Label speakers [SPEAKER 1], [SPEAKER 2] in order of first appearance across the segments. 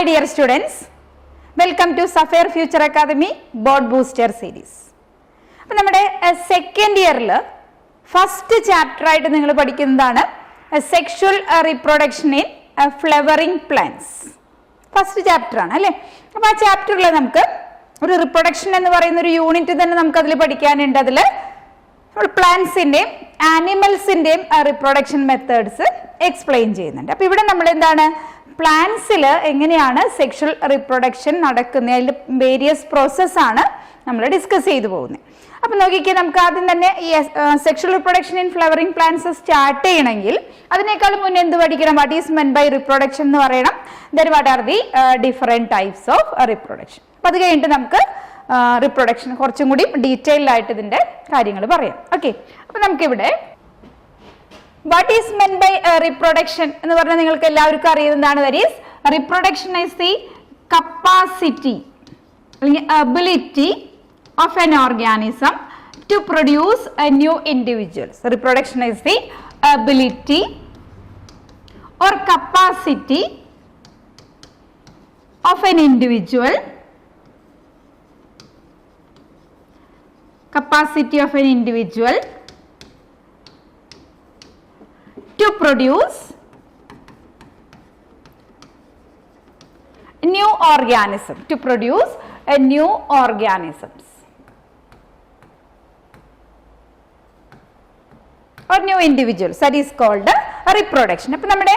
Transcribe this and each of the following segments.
[SPEAKER 1] Hi dear students, welcome to Sapphire Future Academy Board Booster Series. അപ്പോൾ നമ്മുടെ second ഇയറിൽ first chapter ആയിട്ട് നിങ്ങൾ പഠിക്കുന്നതാണ് sexual reproduction in flowering plants. First chapter ആണ് അല്ലേ. അപ്പോൾ ആ ചാപ്റ്ററിൽ നമുക്ക് ഒരു റിപ്രൊഡക്ഷൻ എന്ന് പറയുന്ന ഒരു യൂണിറ്റ് തന്നെ നമുക്ക് അതിൽ പഠിക്കാനുണ്ട്. അതിൽ പ്ലാന്റ്സിന്റെയും ആനിമൽസിന്റെയും റിപ്രൊഡക്ഷൻ മെത്തേഡ്സ് എക്സ്പ്ലെയിൻ ചെയ്യുന്നുണ്ട്. അപ്പോൾ ഇവിടെ നമ്മൾ എന്താണ് പ്ലാന്റ്സിൽ എങ്ങനെയാണ് സെക്ഷൽ റിപ്രൊഡക്ഷൻ നടക്കുന്നത്, അതിൻ്റെ വേരിയസ് പ്രോസസ്സാണ് നമ്മൾ ഡിസ്കസ് ചെയ്തു പോകുന്നത്. അപ്പം നോക്കിക്കേ, നമുക്ക് ആദ്യം തന്നെ ഈ sexual reproduction in flowering plants start ചെയ്യണമെങ്കിൽ അതിനേക്കാൾ മുന്നേ എന്ത് പഠിക്കണം? What is meant by reproduction എന്ന് പറയണം. Then what are the different types of reproduction. അപ്പം അത് കഴിഞ്ഞിട്ട് നമുക്ക് റിപ്രൊഡക്ഷൻ കുറച്ചും കൂടി ഡീറ്റെയിൽഡ് ആയിട്ട് ഇതിൻ്റെ കാര്യങ്ങൾ പറയാം. ഓക്കെ, അപ്പം നമുക്കിവിടെ what is meant by reproduction എന്ന് പറഞ്ഞാൽ നിങ്ങൾക്ക് എല്ലാവർക്കും അറിയുന്നതാണ്. That is reproduction is the capacity അല്ലെങ്കിൽ ability of an organism to produce a new individuals. Reproduction is the ability or capacity of an individual to produce new organism, to produce a new organisms or new individuals. That is called reproduction. അപ്പോൾ നമ്മുടെ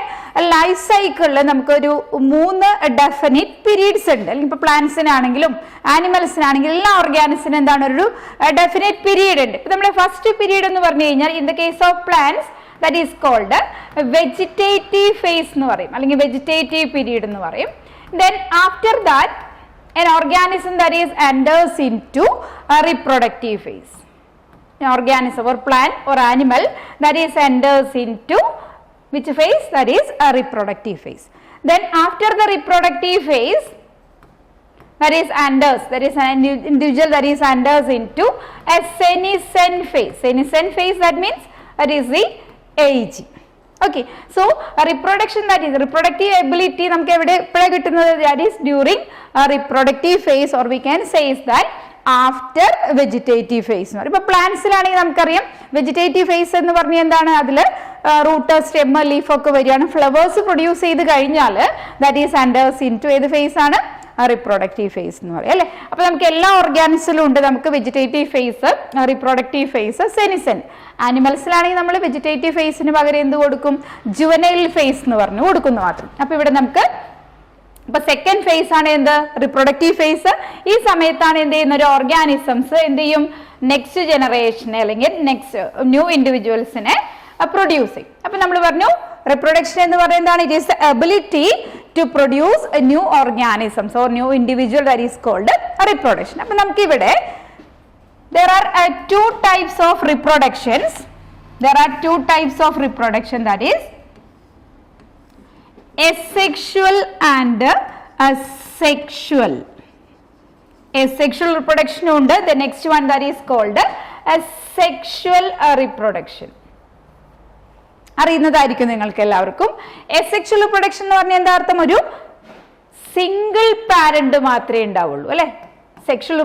[SPEAKER 1] life സൈക്കിളിൽ നമുക്കൊരു 3 definite periods ഉണ്ട്. അല്ലെങ്കിൽ ഇപ്പോൾ പ്ലാന്റ്സിനാണെങ്കിലും ആനിമൽസിനാണെങ്കിലും എല്ലാ ഓർഗാനിസിനും എന്താണ് ഒരു ഡെഫിനിറ്റ് പീരീഡ് ഉണ്ട്. ഇപ്പോൾ നമ്മുടെ ഫസ്റ്റ് പീരീഡ് എന്ന് പറഞ്ഞു കഴിഞ്ഞാൽ in the case of plants that is called vegetative phase എന്ന് പറയും, അല്ലെങ്കിൽ വെജിറ്റേറ്റീവ് പീരീഡ് എന്ന് പറയും. Then after that an organism that is enters into a reproductive phase. An organism or plant or animal that is enters into which phase? That is a reproductive phase. Then after the reproductive phase, that is an individual that is enters into a senescent phase. Senescent phase, that means that is the aging. Okay, so reproduction, that is reproductive ability നമുക്ക് എവിടെ എപ്പോഴാണ് കിട്ടുന്നത്? that is during a reproductive phase, or we can say is that after vegetative phase എന്ന് പറയും. ഇപ്പോൾ പ്ലാന്റ്സിലാണെങ്കിൽ നമുക്കറിയാം vegetative phase എന്ന് പറഞ്ഞാൽ എന്താണ്? അതിൽ റൂട്ട്, സ്റ്റെം, ലീഫ് ഒക്കെ വരികയാണ്. ഫ്ലവേഴ്സ് പ്രൊഡ്യൂസ് ചെയ്ത് കഴിഞ്ഞാൽ that is enters into ഏത് ഫേസ് ആണ്? റിപ്രൊഡക്റ്റീവ് ഫേസ് എന്ന് പറയും അല്ലേ. അപ്പോൾ നമുക്ക് എല്ലാ ഓർഗാനിസിലും ഉണ്ട് നമുക്ക് vegetative phase, reproductive phase, senescent. ആനിമൽസിലാണെങ്കിൽ നമ്മൾ വെജിറ്റേറ്റീവ് ഫേസിന് പകരം എന്ത് കൊടുക്കും? ജുവനൈൽ ഫേസ് എന്ന് പറഞ്ഞു കൊടുക്കുന്നു മാത്രം. അപ്പോൾ ഇവിടെ നമുക്ക് ഇപ്പൊ സെക്കൻഡ് ഫേസ് ആണ് എന്ത്? Reproductive phase. ഈ സമയത്താണ് എന്ത് ചെയ്യുന്ന ഒരു ഓർഗാനിസംസ് എന്ത് ചെയ്യും? നെക്സ്റ്റ് ജനറേഷനെ അല്ലെങ്കിൽ നെക്സ്റ്റ് ന്യൂ ഇൻഡിവിജ്വൽസിനെ പ്രൊഡ്യൂസ് ചെയ്യും. അപ്പൊ നമ്മൾ പറഞ്ഞു റിപ്രൊഡക്ഷൻ എന്ന് പറയുന്നതാണ് it is the ability to produce new organisms or new individual that is called reproduction. അപ്പൊ നമുക്കിവിടെ there are two types of reproductions. There are two types of reproduction, that is asexual and sexual. Asexual reproduction ഉണ്ട്. The next one that is called asexual reproduction. അറിയുന്നതായിരിക്കും നിങ്ങൾക്ക് എല്ലാവർക്കും. asexual reproduction എന്ന് പറഞ്ഞാൽ എന്താ അർത്ഥം? ഒരു സിംഗിൾ പാരന്റ് മാത്രമേ ഉണ്ടാവുള്ളൂ അല്ലെ. Sexual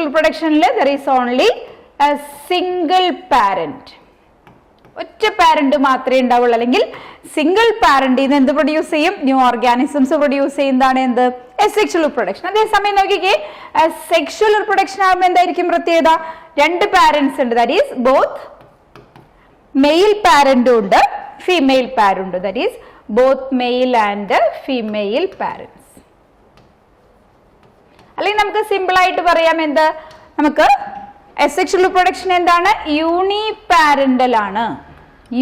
[SPEAKER 1] reproductionൽ there is only a single parent. ഒറ്റ പാരന്റ് മാത്രമേ ഉണ്ടാവുള്ളൂ. അല്ലെങ്കിൽ സിംഗിൾ പാരന്റിൽ നിന്ന് എന്ത് പ്രൊഡ്യൂസ് ചെയ്യും? ന്യൂ ഓർഗാനിസംസ് പ്രൊഡ്യൂസ് ചെയ്യുന്നതാണ് എന്ത്? Sexual reproduction. അതേസമയം നോക്കിക്കേ, സെക്ഷൽ റിപ്രൊഡക്ഷൻ ആകുമ്പോൾ എന്തായിരിക്കും പ്രത്യേകത? 2 പാരന്റ്സ് ഉണ്ട്. ദാറ്റ് ഈസ് ബോത്ത് മെയിൽ പാരന്റും ഉണ്ട്, ഫീമെയിൽ പാരന്റും. That is both male and female parent. അല്ലെങ്കിൽ നമുക്ക് സിമ്പിൾ ആയിട്ട് പറയാം എന്ത്? നമുക്ക് അസെക്ഷൽ റിപ്രൊഡക്ഷൻ എന്താണ്? യൂണിപാരന്റൽ ആണ്.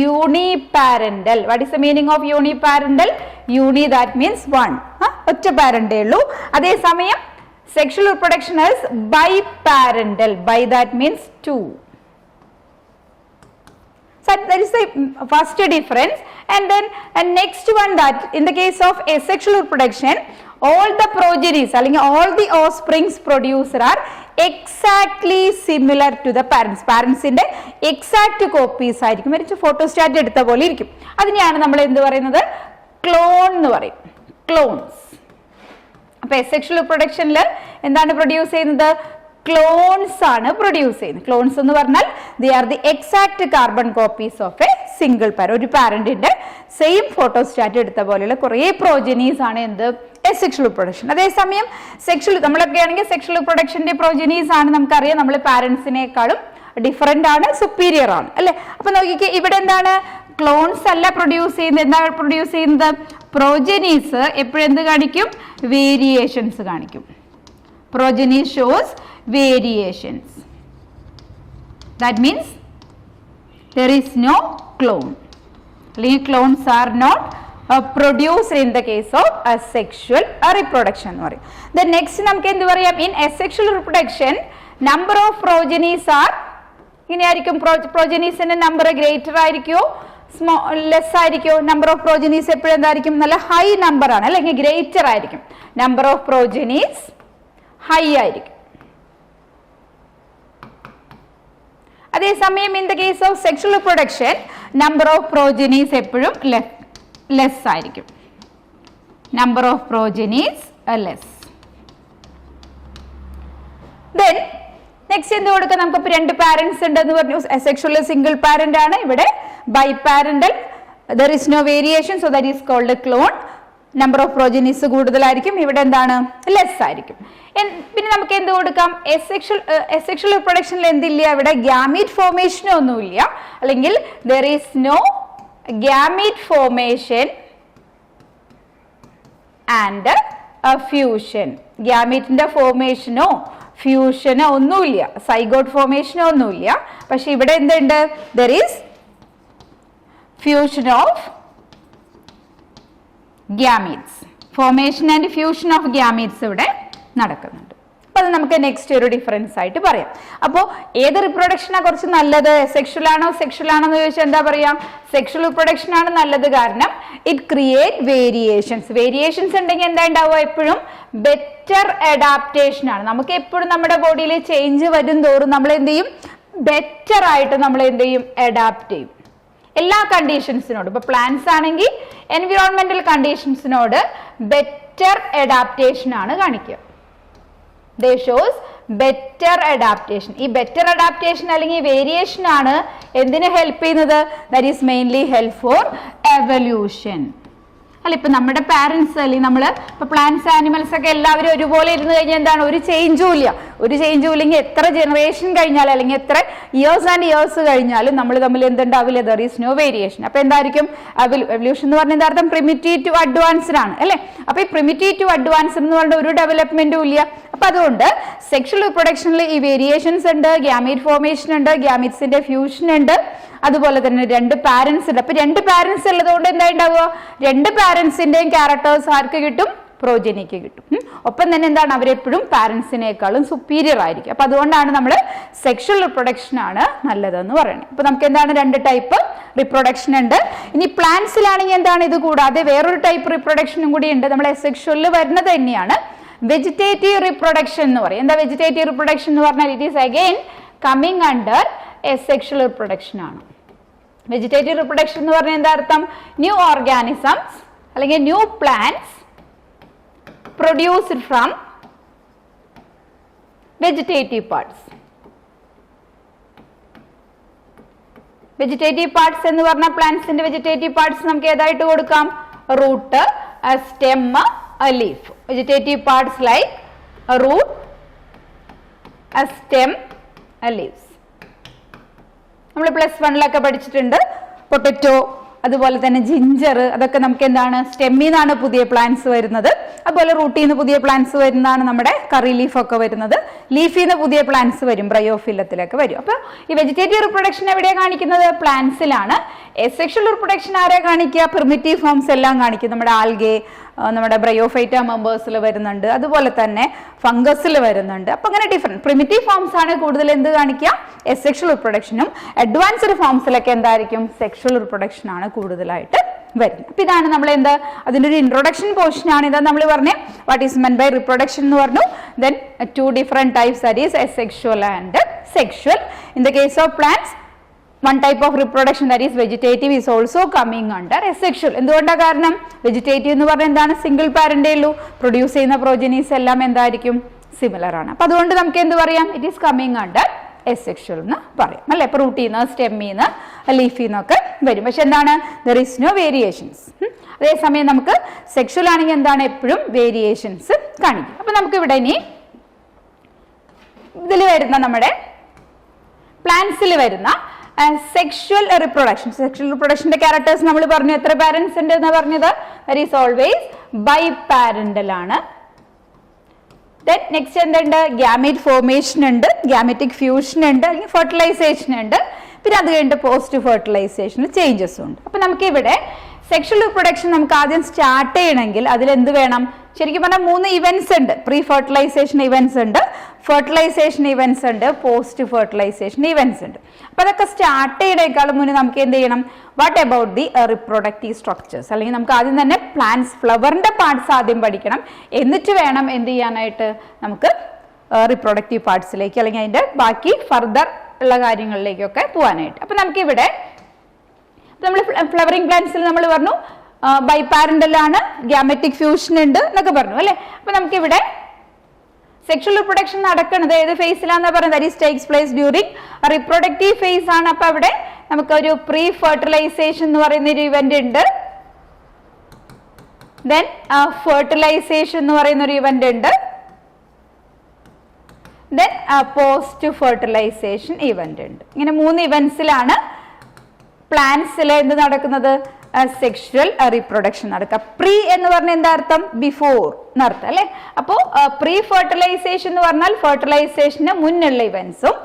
[SPEAKER 1] Uniparental. What is the meaning of uniparental? Uni that means 1, ഒറ്റ പാരന്റേ ഉള്ളൂ. അതേസമയം sexual reproduction is biparental. Bi that means 2. So that is the first difference. And then next one, that in the case of asexual reproduction, all the progenies അല്ലെങ്കിൽ all the offsprings produced are exactly similar to the parents. പാരന്റ്സിന്റെ exact copies ആയിരിക്കും. മറിച്ച് photostat എടുത്ത പോലെ ഇരിക്കും. അതിനെയാണ് നമ്മൾ എന്ത് പറയുന്നത്? ക്ലോൺ എന്ന് പറയും. ക്ലോൺസ്. അപ്പൊ സെക്ഷൽ റിപ്രൊഡക്ഷനിൽ എന്താണ് പ്രൊഡ്യൂസ് ചെയ്യുന്നത്? ക്ലോൺസ് ആണ് പ്രൊഡ്യൂസ് ചെയ്യുന്നത്. ക്ലോൺസ് എന്ന് പറഞ്ഞാൽ they are the exact carbon copies of A single parent. ഒരു പാരന്റിന്റെ സെയിം ഫോട്ടോസ്റ്റാറ്റ് എടുത്ത പോലെയുള്ള കുറെ പ്രോജനീസ് ആണ് എന്ത്? Sexual reproduction. അതേസമയം സെക്ഷൽ നമ്മളൊക്കെ ആണെങ്കിൽ സെക്ഷൽ റിപ്രൊഡക്ഷന്റെ പ്രോജനീസ് ആണ് നമുക്കറിയാം നമ്മൾ പാരന്റ്സിനേക്കാളും ഡിഫറെന്റ് ആണ്, സുപ്പീരിയർ ആണ് അല്ലെ. അപ്പൊ നോക്കിക്കേ, ഇവിടെ എന്താണ്? ക്ലോൺസ് അല്ല പ്രൊഡ്യൂസ് ചെയ്യുന്നത്. എന്താണ് പ്രൊഡ്യൂസ് ചെയ്യുന്നത്? പ്രോജനീസ് എപ്പോഴും എന്ത് കാണിക്കും? വേരിയേഷൻസ് കാണിക്കും. progeny shows variations. That means there is no clone. Clones are not produced in the case of asexual reproduction. Then next namukku endu parayam, in asexual reproduction number of progenies are progenies inde number greater ആയിരിക്കോ less ആയിരിക്കോ? Number of progenies എപ്പോഴും എന്തായിരിക്കും? നല്ല high number ആണ് അല്ലെങ്കിൽ greater ആയിരിക്കും. Number of progenies high ആയിരിക്കും. അതേസമയം in the case of sexual reproduction number of progenies എപ്പോഴും ലെസ് ആയിരിക്കും. Number of progenies less. Then next എന്ത് കൊടുക്കാം? നമുക്ക് രണ്ട് പാരന്റ്സ് ഉണ്ടെന്ന് പറഞ്ഞു. അസെക്ഷുവൽ സിംഗിൾ പാരന്റ് ആണ്. ഇവിടെ biparental, there is no variation, so that is called clone. Number of progenies കൂടുതലായിരിക്കും, ഇവിടെ എന്താണ്? ലെസ് ആയിരിക്കും. പിന്നെ നമുക്ക് എന്ത് കൊടുക്കാം? അസെക്ഷുവൽ റിപ്രൊഡക്ഷനിൽ എന്തില്ല? ഇവിടെ ഗ്യാമീറ്റ് ഫോർമേഷൻ ഒന്നുമില്ല, അല്ലെങ്കിൽ there is no gamete formation and fusion. ഗ്യാമീറ്റിന്റെ ഫോർമേഷനോ ഫ്യൂഷനോ ഒന്നുമില്ല, സൈഗോട്ട് ഫോർമേഷനോ ഒന്നുമില്ല. പക്ഷെ ഇവിടെ എന്തുണ്ട്? There is fusion of gametes. Formation and fusion of gametes ഇവിടെ നടക്കുന്നുണ്ട്. അപ്പൊ അത് നമുക്ക് നെക്സ്റ്റ് ഒരു ഡിഫറൻസ് ആയിട്ട് പറയാം. അപ്പോൾ ഏത് റിപ്രൊഡക്ഷനാ കുറച്ച് നല്ലത്? സെക്ഷൽ ആണോ സെക്ഷൽ ആണോ എന്ന് ചോദിച്ചാൽ എന്താ പറയാ? സെക്ഷൽ റിപ്രൊഡക്ഷൻ ആണ് നല്ലത്. കാരണം ഇറ്റ് ക്രിയേറ്റ് വേരിയേഷൻസ്. വേരിയേഷൻസ് ഉണ്ടെങ്കിൽ എന്താ ഉണ്ടാവുക? എപ്പോഴും ബെറ്റർ അഡാപ്റ്റേഷൻ ആണ്. നമുക്ക് എപ്പോഴും നമ്മുടെ ബോഡിയിൽ ചേഞ്ച് വരും തോറും നമ്മൾ എന്ത് ചെയ്യും? ബെറ്റർ ആയിട്ട് നമ്മൾ എന്ത് ചെയ്യും? അഡാപ്റ്റ് ചെയ്യും എല്ലാ കണ്ടീഷൻസിനോട്. ഇപ്പൊ പ്ലാന്റ്സ് ആണെങ്കിൽ എൻവിറോൺമെന്റൽ കണ്ടീഷൻസിനോട് ബെറ്റർ അഡാപ്റ്റേഷൻ ആണ് കാണിക്കുക. They shows better adaptation. ഈ better adaptation അല്ലെങ്കിൽ വേരിയേഷൻ ആണ് എന്തിനെ ഹെൽപ്പ് ചെയ്യുന്നത്? That is mainly help for evolution. അല്ല, ഇപ്പൊ നമ്മുടെ പാരന്റ്സ് അല്ലെങ്കിൽ നമ്മള് ഇപ്പൊ പ്ലാന്റ്സ് ആനിമൽസ് ഒക്കെ എല്ലാവരും ഒരുപോലെ ഇരുന്ന് കഴിഞ്ഞാൽ എന്താണ്? ഒരു ചേഞ്ചും ഇല്ല. ഒരു ചേഞ്ചും ഇല്ലെങ്കിൽ എത്ര ജനറേഷൻ കഴിഞ്ഞാലും അല്ലെങ്കിൽ എത്ര ഇയേഴ്സ് ആൻഡ് ഇയേഴ്സ് കഴിഞ്ഞാലും നമ്മൾ തമ്മിൽ എന്തുണ്ടാവില്ല? There is no variation. അപ്പൊ എന്തായിരിക്കും? എവല്യൂഷൻ എന്ന് പറഞ്ഞ അർത്ഥം പ്രിമിറ്റീവ് ടു അഡ്വാൻസ്ഡ് ആണ് അല്ലെ. അപ്പൊ ഈ പ്രിമിറ്റീവ് ടു അഡ്വാൻസ്ഡ് എന്ന് പറഞ്ഞ ഒരു ഡെവലപ്മെന്റും ഇല്ല. അപ്പൊ അതുകൊണ്ട് സെക്ഷൽ റിപ്രൊഡക്ഷനിൽ ഈ വേരിയേഷൻസ് ഉണ്ട്, ഗ്യാമീറ്റ് ഫോർമേഷൻ ഉണ്ട്, ഗ്യാമീറ്റ്സിന്റെ ഫ്യൂഷൻ ഉണ്ട്, അതുപോലെ തന്നെ രണ്ട് പാരന്റ്സ് ഉണ്ട്. അപ്പൊ രണ്ട് പാരന്റ്സ് ഉള്ളതുകൊണ്ട് എന്താ ഉണ്ടാവുക? രണ്ട് പാരന്റ്സിന്റെയും ക്യാരക്ടേഴ്സ് ആർക്ക് കിട്ടും? പ്രോജനിക്ക് കിട്ടും. ഒപ്പം തന്നെ എന്താണ്? അവരെപ്പോഴും പാരന്റ്സിനേക്കാളും സുപ്പീരിയർ ആയിരിക്കും. അപ്പൊ അതുകൊണ്ടാണ് നമ്മൾ സെക്ഷൽ റിപ്രൊഡക്ഷൻ ആണ് നല്ലതെന്ന് പറയുന്നത്. അപ്പൊ നമുക്ക് എന്താണ്? രണ്ട് ടൈപ്പ് റിപ്രൊഡക്ഷൻ ഉണ്ട്. ഇനി പ്ലാന്റ്സിലാണെങ്കിൽ എന്താണ്? ഇത് കൂടാതെ വേറൊരു ടൈപ്പ് റിപ്രൊഡക്ഷനും കൂടി ഉണ്ട്. നമ്മൾ സെക്ഷലിൽ വരുന്നത് തന്നെയാണ് വെജിറ്റേറ്റീവ് റിപ്രൊഡക്ഷൻ എന്ന് പറയും. എന്താ വെജിറ്റേറ്റീവ് റിപ്രൊഡക്ഷൻ എന്ന് പറഞ്ഞാൽ? It is again coming under sexual reproduction ആണ്. വെജിറ്റേറ്റീവ് റിപ്രൊഡക്ഷൻ എന്ന് പറഞ്ഞാൽ എന്താ അർത്ഥം? ന്യൂ ഓർഗാനിസംസ് അല്ലെങ്കിൽ new plants produced from vegetative parts. Vegetative parts എന്ന് പറഞ്ഞാൽ പ്ലാന്റ്സിന്റെ വെജിറ്റേറ്റീവ് പാർട്സ് നമുക്ക് ഏതായിട്ട് കൊടുക്കാം? Root, stem, leaf. Vegetative parts like root, stem, leaves. നമ്മൾ പ്ലസ് വണ്ണിലൊക്കെ പഠിച്ചിട്ടുണ്ട്. പൊട്ടറ്റോ, അതുപോലെ തന്നെ ജിഞ്ചർ, അതൊക്കെ നമുക്ക് എന്താണ്? സ്റ്റെമ്മിൽ നിന്നാണ് പുതിയ പ്ലാന്റ്സ് വരുന്നത്. അതുപോലെ റൂട്ടിൽ നിന്ന് പുതിയ പ്ലാന്റ്സ് വരുന്നതാണ് നമ്മുടെ കറി ലീഫ് ഒക്കെ വരുന്നത്. ലീഫിൽ നിന്ന് പുതിയ പ്ലാന്റ്സ് വരും, ബ്രയോഫില്ലത്തിലൊക്കെ വരും. അപ്പൊ ഈ വെജിറ്റേറ്റീവ് റിപ്രൊഡക്ഷൻ എവിടെയാണ് കാണിക്കുന്നത്? പ്ലാന്റ്സിലാണ്. എസെക്ഷൽ റിപ്രൊഡക്ഷൻ ആരെ കാണിക്കുക? പ്രിമിറ്റീവ് ഫോംസ് എല്ലാം കാണിക്കും. നമ്മുടെ ആൽഗെ, നമ്മുടെ ബ്രയോഫൈറ്റ മെമ്പേഴ്സിൽ വരുന്നുണ്ട്, അതുപോലെ തന്നെ ഫംഗസിൽ വരുന്നുണ്ട്. അപ്പൊ അങ്ങനെ ഡിഫറെന്റ് പ്രിമിറ്റീവ് ഫോംസ് ആണ് കൂടുതൽ എന്ത് കാണിക്കുക? എസെക്ഷൽ റിപ്രൊഡക്ഷനും. അഡ്വാൻസ്ഡ് ഫോംസിലൊക്കെ എന്തായിരിക്കും? സെക്ഷൽ റിപ്രൊഡക്ഷൻ ആണ് കൂടുതലായിട്ട് വരുന്നത്. അപ്പൊ ഇതാണ് നമ്മൾ എന്ത്? അതിന്റെ ഒരു ഇൻട്രൊഡക്ഷൻ പോർഷൻ ആണ്. ഇതാ നമ്മൾ പറഞ്ഞേ what is meant by reproduction എന്ന് പറഞ്ഞു. Then two different types, that is asexual and sexual. In the case of plants one type of reproduction, that is vegetative, is also coming under asexual. എന്തുകൊണ്ടാണ്? കാരണം vegetative എന്ന് പറഞ്ഞാൽ എന്താണ്? Single പാരന്റേ ഉള്ളൂ. Produce ചെയ്യുന്ന progenies എല്ലാം എന്തായിരിക്കും? സിമിലർ ആണ്. അപ്പൊ അതുകൊണ്ട് നമുക്ക് എന്ത് പറയാം? It is coming under asexual എന്ന് പറയാം അല്ലെ. ഇപ്പൊ റൂട്ടീന്ന്, സ്റ്റെമ്മീന്ന്, ലീഫീന്നൊക്കെ വരും. പക്ഷെ എന്താണ്? There is no variations. അതേസമയം നമുക്ക് സെക്ഷൽ ആണെങ്കിൽ എന്താണ്? എപ്പോഴും വേരിയേഷൻസ് കാണിക്കും. അപ്പൊ നമുക്ക് ഇവിടെ ഇനി ഇതിൽ വരുന്ന നമ്മുടെ പ്ലാന്റ്സിൽ വരുന്ന സെക്ഷൽ റിപ്രൊഡക്ഷൻ. സെക്ഷൽ റിപ്രൊഡക്ഷന്റെ ക്യാരക്ടേഴ്സ് നമ്മൾ പറഞ്ഞു. എത്ര പാരന്റ്സ് ഉണ്ട് എന്ന് പറഞ്ഞത്? That is always biparental ആണ്. ദെൻ നെക്സ്റ്റ് എന്തുണ്ട്? ഗ്യാമേറ്റ് ഫോർമേഷൻ ഉണ്ട്, ഗ്യാമറ്റിക് ഫ്യൂഷൻ ഉണ്ട്, അല്ലെങ്കിൽ ഫെർട്ടിലൈസേഷൻ ഉണ്ട്. പിന്നെ അത് കഴിഞ്ഞിട്ട് പോസ്റ്റ് ഫെർട്ടിലൈസേഷനിൽ ചേഞ്ചസ് ഉണ്ട്. അപ്പൊ നമുക്ക് ഇവിടെ സെക്ഷൽ റിപ്രൊഡക്ഷൻ നമുക്ക് ആദ്യം സ്റ്റാർട്ട് ചെയ്യണമെങ്കിൽ അതിൽ എന്ത് വേണം? ശരിക്കും പറഞ്ഞാൽ 3 ഇവന്റ്സ് ഉണ്ട്. പ്രീ ഫെർട്ടിലൈസേഷൻ ഇവന്റ്സ് ഉണ്ട്, ഫെർട്ടിലൈസേഷൻ ഇവന്റ്സ് ഉണ്ട്, പോസ്റ്റ് ഫെർട്ടിലൈസേഷൻ ഇവന്റ്സ് ഉണ്ട്. അപ്പൊ അതൊക്കെ സ്റ്റാർട്ട് ചെയ്യണേക്കാളും മുന്നേ നമുക്ക് എന്ത് ചെയ്യണം? What about the reproductive structures? അല്ലെങ്കിൽ നമുക്ക് ആദ്യം തന്നെ പ്ലാന്റ്സ്, ഫ്ലവറിന്റെ പാർട്സ് ആദ്യം പഠിക്കണം. എന്നിട്ട് വേണം എന്ത് ചെയ്യാനായിട്ട്? നമുക്ക് റിപ്രൊഡക്റ്റീവ് പാർട്സിലേക്ക് അല്ലെങ്കിൽ അതിന്റെ ബാക്കി ഫർദർ ഉള്ള കാര്യങ്ങളിലേക്കൊക്കെ പോകാനായിട്ട്. അപ്പൊ നമുക്കിവിടെ നമ്മൾ ഫ്ലവറിംഗ് പ്ലാന്റ്സിൽ നമ്മൾ പറഞ്ഞു ബൈ പാരന്റൽ ആണ്, ഗ്യാമറ്റിക് ഫ്യൂഷൻ ഉണ്ട് എന്നൊക്കെ പറഞ്ഞു അല്ലെ. അപ്പൊ നമുക്കിവിടെ സെക്ഷൽ റിപ്രൊഡക്ഷൻ നടക്കുന്നത് ഏത് ഫേസിലാണെന്ന് പറയുന്നത്? That is takes place during reproductive phase ആണ്. അപ്പൊ അവിടെ നമുക്ക് ഒരു പ്രീ ഫെർട്ടിലൈസേഷൻ എന്ന് പറയുന്ന ഒരു ഇവന്റ് ഉണ്ട്. ദെൻ ഫെർട്ടിലൈസേഷൻ എന്ന് പറയുന്ന ഒരു ഇവന്റ് ഉണ്ട്. ദെൻ പോസ്റ്റ് ഫെർട്ടിലൈസേഷൻ ഇവന്റ് ഉണ്ട്. ഇങ്ങനെ 3 ഇവന്റ്സിലാണ് പ്ലാന്റ്സിൽ എന്ത് നടക്കുന്നത്? സെക്ഷൽ റിപ്രൊഡക്ഷൻ നടക്കുക. പ്രീ എന്ന് പറഞ്ഞാൽ എന്താ അർത്ഥം? ബിഫോർ എന്നർത്ഥം അല്ലെ. അപ്പോ പ്രീ ഫെർട്ടിലൈസേഷൻ എന്ന് പറഞ്ഞാൽ ഫെർട്ടിലൈസേഷന് മുന്നുള്ള ഇവന്റ്സും,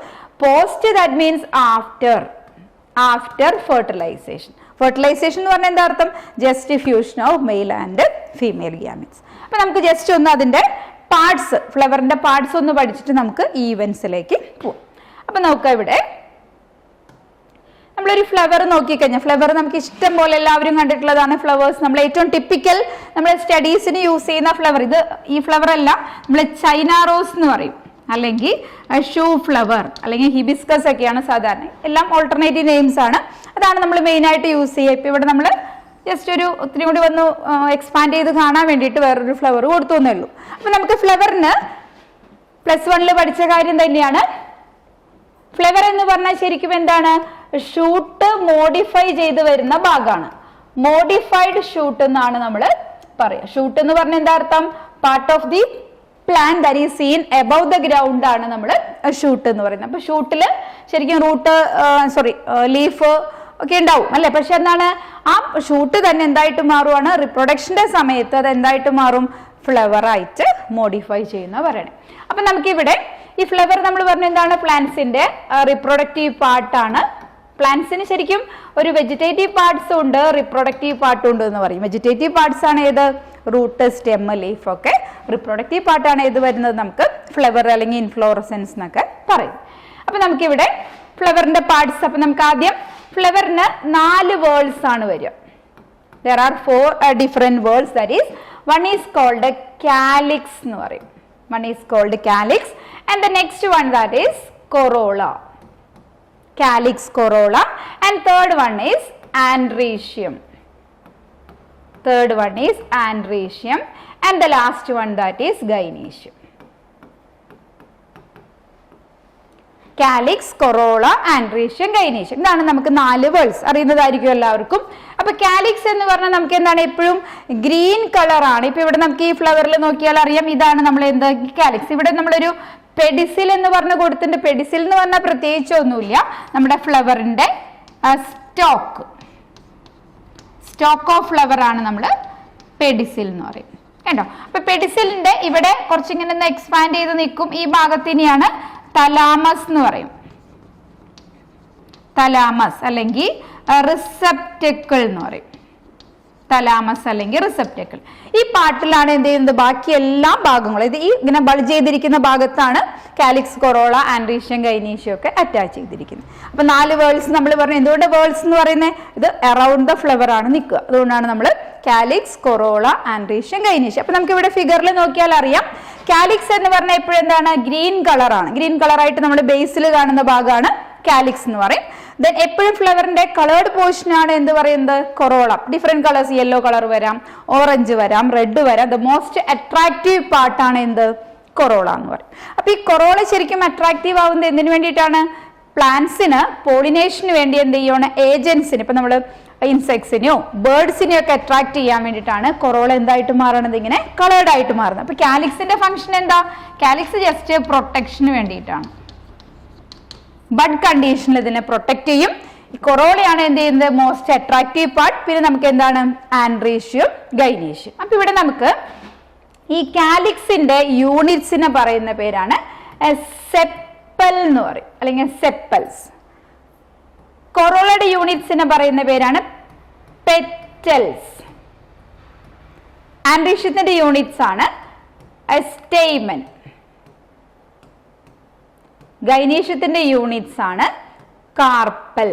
[SPEAKER 1] post that means after fertilization. Fertilization എന്ന് പറഞ്ഞാൽ എന്താ അർത്ഥം? Just fusion of male and female gametes. അപ്പൊ നമുക്ക് ജസ്റ്റ് ഒന്ന് അതിന്റെ പാർട്സ്, ഫ്ലവറിന്റെ പാർട്സ് ഒന്ന് പഠിച്ചിട്ട് നമുക്ക് ഈ ഇവന്റ്സിലേക്ക് പോവാം. അപ്പൊ നോക്കാം, ഇവിടെ നമ്മളൊരു ഫ്ലവർ നോക്കിക്കഴിഞ്ഞാൽ, ഫ്ലവർ നമുക്ക് ഇഷ്ടം പോലെ എല്ലാവരും കണ്ടിട്ടുള്ളതാണ് ഫ്ലവേഴ്സ്. നമ്മൾ ഏറ്റവും ടിപ്പിക്കൽ നമ്മൾ സ്റ്റഡീസിന് യൂസ് ചെയ്യുന്ന ഫ്ലവർ ഇത്. ഈ ഫ്ലവർ അല്ല, നമ്മൾ ചൈന റോസ് എന്ന് പറയും, അല്ലെങ്കിൽ ഷൂ ഫ്ലവർ, അല്ലെങ്കിൽ ഹിബിസ്കസ് ഒക്കെയാണ് സാധാരണ. എല്ലാം ഓൾട്ടർനേറ്റീവ് നെയിംസ് ആണ്. അതാണ് നമ്മൾ മെയിൻ ആയിട്ട് യൂസ് ചെയ്യുക. ഇപ്പൊ ഇവിടെ നമ്മൾ ജസ്റ്റ് ഒരു ഒത്തിരി കൂടി വന്ന് എക്സ്പാൻഡ് ചെയ്ത് കാണാൻ വേണ്ടിയിട്ട് വേറൊരു ഫ്ലവർ കൊടുത്തു എന്നേ ഉള്ളൂ. അപ്പൊ നമുക്ക് ഫ്ലവറിന് +1 പഠിച്ച കാര്യം തന്നെയാണ്. ഫ്ലവർ എന്ന് പറഞ്ഞാൽ ശരിക്കും എന്താണ്? ഷൂട്ട് മോഡിഫൈ ചെയ്ത് വരുന്ന ഭാഗമാണ്. മോഡിഫൈഡ് ഷൂട്ട് എന്നാണ് നമ്മൾ പറയുക. ഷൂട്ട് എന്ന് പറഞ്ഞാൽ എന്താ അർത്ഥം? Part of the plant that is seen above the ground ആണ് നമ്മൾ ഷൂട്ട് എന്ന് പറയുന്നത്. അപ്പൊ ഷൂട്ടില് ശരിക്കും റൂട്ട് ലീഫ് ഒക്കെ ഉണ്ടാവും അല്ലെ. പക്ഷെ എന്താണ്? ആ ഷൂട്ട് തന്നെ എന്തായിട്ട് മാറുവാണ്? റിപ്രൊഡക്ഷന്റെ സമയത്ത് അത് എന്തായിട്ട് മാറും? ഫ്ലവർ ആയിട്ട് മോഡിഫൈ ചെയ്യുന്ന പറയണേ. അപ്പൊ നമുക്കിവിടെ ഈ ഫ്ലവർ നമ്മൾ പറഞ്ഞ എന്താണ്? പ്ലാന്റ്സിന്റെ റിപ്രൊഡക്റ്റീവ് പാർട്ടാണ്. പ്ലാന്റ്സിന് ശരിക്കും ഒരു വെജിറ്റേറ്റീവ് പാർട്സും ഉണ്ട്, റിപ്രൊഡക്റ്റീവ് പാർട്ടും ഉണ്ട് എന്ന് പറയും. വെജിറ്റേറ്റീവ് പാർട്സ് ആണ് ഏത്? റൂട്ട്, സ്റ്റെം, ലീഫ് ഒക്കെ. റിപ്രൊഡക്റ്റീവ് പാർട്ടാണ് ഏത് വരുന്നത്? നമുക്ക് ഫ്ലവർ അല്ലെങ്കിൽ ഇൻഫ്ലോറസൻസ് എന്നൊക്കെ പറയും. അപ്പൊ നമുക്കിവിടെ ഫ്ലവറിന്റെ പാർട്സ്. അപ്പൊ നമുക്ക് ആദ്യം ഫ്ലവറിന് 4 വേർഡ്സ് ആണ് വരിക. There are 4 different words. That is, one is called a calyx എന്ന് പറയും. One is called calyx, and the next one that is corolla. Calyx, corolla, and third one is androecium. Third one is androecium, and the last one that is gynoecium. Calyx, corolla, androecium, gynoecium. ഇതാണ് നമുക്ക് 4 words അറിയുന്നതായിരിക്കും എല്ലാവർക്കും. അപ്പൊ calyx എന്ന് പറഞ്ഞാൽ നമുക്ക് എന്താണ്? എപ്പോഴും green colour ആണ്. ഇപ്പൊ ഇവിടെ നമുക്ക് ഈ ഫ്ലവറിൽ നോക്കിയാൽ അറിയാം, ഇതാണ് നമ്മൾ എന്താ കാലിക്സ്. ഇവിടെ നമ്മളൊരു പെഡിസിൽ എന്ന് പറഞ്ഞ് കൊടുത്തിട്ടുണ്ട്. പെഡിസിൽ എന്ന് പറഞ്ഞാൽ പ്രത്യേകിച്ച് ഒന്നുമില്ല, നമ്മുടെ ഫ്ലവറിന്റെ സ്റ്റോക്ക് ഓഫ് ഫ്ലവർ ആണ് നമ്മൾ പെഡിസിൽ എന്ന് പറയും കേട്ടോ. അപ്പൊ പെഡിസിലിന്റെ ഇവിടെ കുറച്ചിങ്ങനെ ഒന്ന് എക്സ്പാൻഡ് ചെയ്ത് നിൽക്കും. ഈ ഭാഗത്തിനെയാണ് തലാമസ് എന്ന് പറയും. തലാമസ് അല്ലെങ്കിൽ റിസെപ്റ്റക്കിൾ എന്ന് പറയും. തലാമസ് അല്ലെങ്കിൽ റിസെപ്റ്റക്കിൾ. ഈ പാർട്ടിലാണ് എന്ത് ചെയ്യുന്നത്? ബാക്കി എല്ലാ ഭാഗങ്ങളും ഇത് ഈ ഇങ്ങനെ ബൾജ് ചെയ്തിരിക്കുന്ന ഭാഗത്താണ് കാലിക്സ്, കൊറോള, ആൻഡ്രീഷ്യം, ഗൈനീഷ്യം ഒക്കെ അറ്റാച്ച് ചെയ്തിരിക്കുന്നത്. അപ്പൊ 4 വേർഡ്സ് നമ്മൾ പറഞ്ഞു. എന്തുകൊണ്ട് വേർഡ്സ് എന്ന് പറയുന്നത്? ഇത് അറൌണ്ട് ദ ഫ്ലവർ ആണ് നിൽക്കുക. അതുകൊണ്ടാണ് നമ്മൾ കാലിക്സ്, കൊറോള, ആൻഡ്രീഷ്യം, ഗൈനീഷ്യം. അപ്പൊ നമുക്ക് ഇവിടെ ഫിഗറിൽ നോക്കിയാൽ അറിയാം, കാലിക്സ് എന്ന് പറഞ്ഞാൽ എപ്പോഴും എന്താണ്? ഗ്രീൻ കളറാണ്. ഗ്രീൻ കളറായിട്ട് നമ്മൾ ബേസിൽ കാണുന്ന ഭാഗമാണ് കാലിക്സ് എന്ന് പറയും. ദെൻ എപ്പോഴും ഫ്ലവറിന്റെ കളേർഡ് പോർഷൻ ആണ് എന്ത് പറയുന്നത്, corolla. Different colours, yellow colour വരാം, ഓറഞ്ച് വരാം, റെഡ് വരാം. ദ മോസ്റ്റ് അട്രാക്റ്റീവ് പാർട്ടാണ് എന്ത്, കൊറോള എന്ന് പറയും. അപ്പൊ ഈ കൊറോള ശരിക്കും അട്രാക്റ്റീവ് ആവുന്നത് എന്തിനു വേണ്ടിയിട്ടാണ്, പ്ലാന്റ്സിന് പോളിനേഷന് വേണ്ടി എന്ത് ചെയ്യണം, ഏജൻസിന്, ഇപ്പൊ നമ്മള് ഇൻസെക്ട്സിനെയോ ബേർഡ്സിനെയോ ഒക്കെ അട്രാക്ട് ചെയ്യാൻ വേണ്ടിയിട്ടാണ് കൊറോള എന്തായിട്ട് മാറണത്, ഇങ്ങനെ കളേർഡ് ആയിട്ട് മാറുന്നത്. അപ്പൊ കാലിക്സിന്റെ ഫംഗ്ഷൻ എന്താ, കാലിക്സ് ജസ്റ്റ് പ്രൊട്ടക്ഷന് വേണ്ടിയിട്ടാണ്. ബഡ് കണ്ടീഷനിൽ ഇതിനെ പ്രൊട്ടക്ട് ചെയ്യും. ഈ കൊറോളയാണ് എന്ത് ചെയ്യുന്നത്, മോസ്റ്റ് അട്രാക്റ്റീവ് പാർട്ട്. പിന്നെ നമുക്ക് എന്താണ്, ആൻഡ്രീഷ്യം, ഗൈനീഷ്യം. അപ്പൊ ഇവിടെ നമുക്ക് ഈ കാലിക്സിന്റെ യൂണിറ്റ്സിനെ പറയുന്ന പേരാണ് സെപ്പൽ എന്ന് പറയും, അല്ലെങ്കിൽ സെപ്പൽസ്. കൊറോളയുടെ യൂണിറ്റ്സിനെ പറയുന്ന പേരാണ് പെറ്റൽസ്. ആൻഡ്രീഷ്യത്തിന്റെ യൂണിറ്റ്സ് ആണ് സ്റ്റേമൻ. ഗൈനീഷ്യത്തിന്റെ യൂണിറ്റ്സ് ആണ് കാർപ്പൽ,